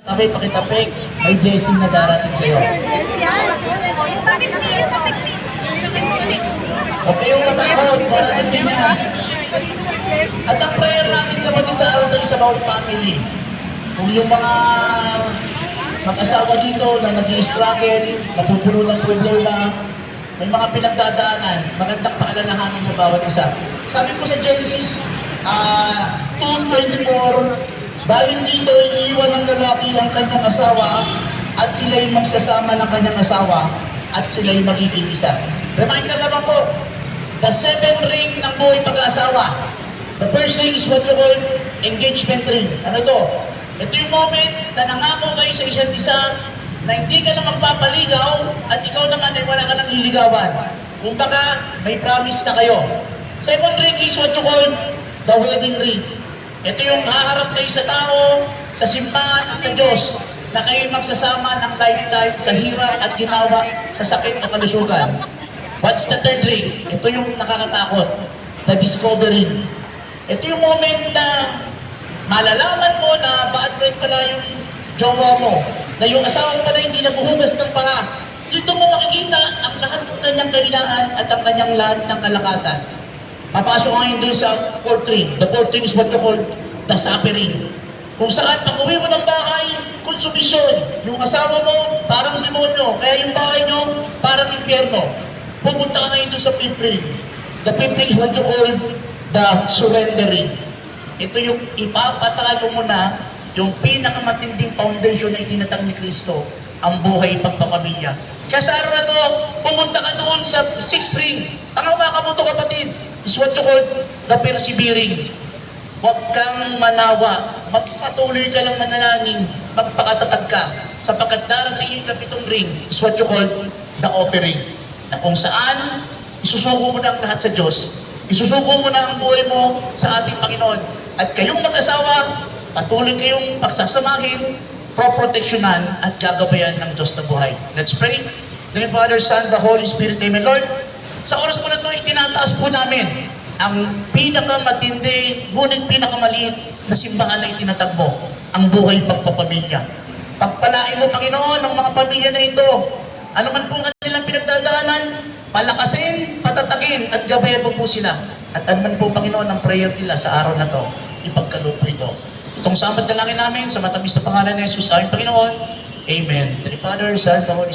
Tapik, pakitapik, may blessing na darating sa iyo. Huwag kayong matakot, darating din yan. At ang prayer natin kapatid sa araw na sa bawat family. Kung yung mga mag-asawa dito na nag-i-struggle, napupuno ng problema, may mga pinagdadaanan, magandang paalalahanan sa bawat isa. Sabi ko sa Genesis 2:24, dahil dito iiwan ng lalaki ang kanyang asawa at sila'y magsasama ng kanyang asawa at sila'y magiging isa. Reminder naman po, the 7 ring ng buhay pag-aasawa. The first ring is what you call engagement ring. Ano ito? Ito yung moment na nangako kayo sa isa't isa na hindi ka na magpapaligaw at ikaw naman ay wala ka nang liligawan. Kung baka, may promise na kayo. Second ring is what you call the wedding ring. Ito yung haharap kayo sa tao, sa simbahan at sa Diyos na kayo magsasama ng lifetime sa hirap at ginawa sa sakit o kalusugan. What's the third ring? Ito yung nakakatakot, the discovering. Ito yung moment na malalaman mo na bad break pala yung jowa mo, na yung asawa mo pala hindi nabuhugas ng panga. Dito mo makikita ang lahat ng kanyang kailangan at ang kanyang lahat ng kalakasan. Papasok ngayon doon sa fourth ring. The fourth ring is what you call the suffering. Kung saan pag uwi mo ng bahay, konsumisyon. Yung asawa mo, parang demonyo. Kaya yung bahay nyo, parang impyerno. Pupunta ka ngayon doon sa fifth ring. The fifth ring is what you call the surrendering. Ito yung ipapatalo mo na yung pinakamatinding foundation na itinatag ni Kristo, ang buhay pagpapamilya. Kaya sa araw na to, pumunta ka doon sa sixth ring. Ang hawaka mo to kapatid, is what you call the persevering. Huwag kang manawa, magpatuloy ka lang manalangin, magpakatatag ka, sapagkat darating yung kapitong ring, is what you call the offering. Na kung saan, isusuko mo na ang lahat sa Diyos, isusuko mo na ang buhay mo sa ating Panginoon. At kayong mag-asawa, patuloy kayong pagsasamahin, proproteksyonan at gagabayan ng Diyos na buhay. Let's pray. Dear Father, Son, the Holy Spirit, Amen. Lord, sa oras po na ito, itinataas po namin ang pinakamatindi, ngunit pinakamaliit na simbahan na itinatag mo, ang buhay pagpapamilya. Pagpalain mo, Panginoon, ang mga pamilya na ito. Ano man po kanilang pinagdadaanan, palakasin, patatagin, at gabayan mo po sila. At ano man po, Panginoon, ang prayer nila sa araw na to, ipagkaloob po ito. Itong samad na langin namin sa matamis na pangalan ni Jesus, aming Panginoon. Amen. The Father, Son, the Holy